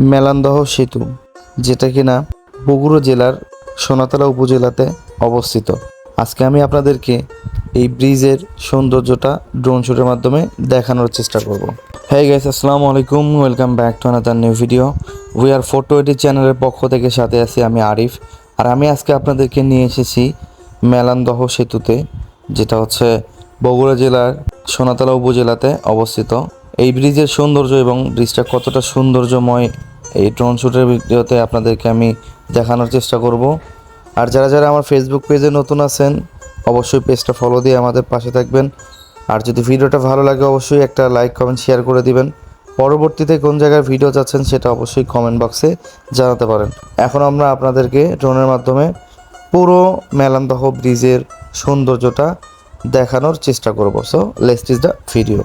মেলান্দহ সেতু, যেটা কিনা বগুড়া জেলার সোনাতলা উপজেলাতে অবস্থিত। আজকে আমি আপনাদেরকে এই ব্রিজের সৌন্দর্যটা ড্রোন শুটের মাধ্যমে দেখানোর চেষ্টা করব। হ্যাঁ গাইস, আসসালামু আলাইকুম, welcome back to another new video. We are 420 চ্যানেলের পক্ষ থেকে সাথে আছি আমি আরিফ। আর আমি আজকে আপনাদেরকে নিয়ে এসেছি মেলান্দহ সেতুতে, যেটা হচ্ছে বগুড়া জেলার সোনাতলা উপজেলাতে অবস্থিত। এই ব্রিজের সৌন্দর্য এবং ব্রিজটা কতটা সৌন্দর্যময় এই ড্রোন শুটের ভিডিওতে আপনাদেরকে আমি দেখানোর চেষ্টা করব। আর যারা যারা আমার ফেসবুক পেজে নতুন আছেন, অবশ্যই পেজটা ফলো দিয়ে আমাদের পাশে থাকবেন। আর যদি ভিডিওটা ভালো লাগে অবশ্যই একটা লাইক কমেন্ট শেয়ার করে দিবেন। পরবর্তীতে কোন জায়গায় ভিডিও চাচ্ছেন সেটা অবশ্যই কমেন্ট বক্সে জানাতে পারেন। এখন আমরা আপনাদেরকে ড্রোনের মাধ্যমে পুরো মেলান্দহ ব্রিজের সৌন্দর্যটা দেখানোর চেষ্টা করব। So let's start the video.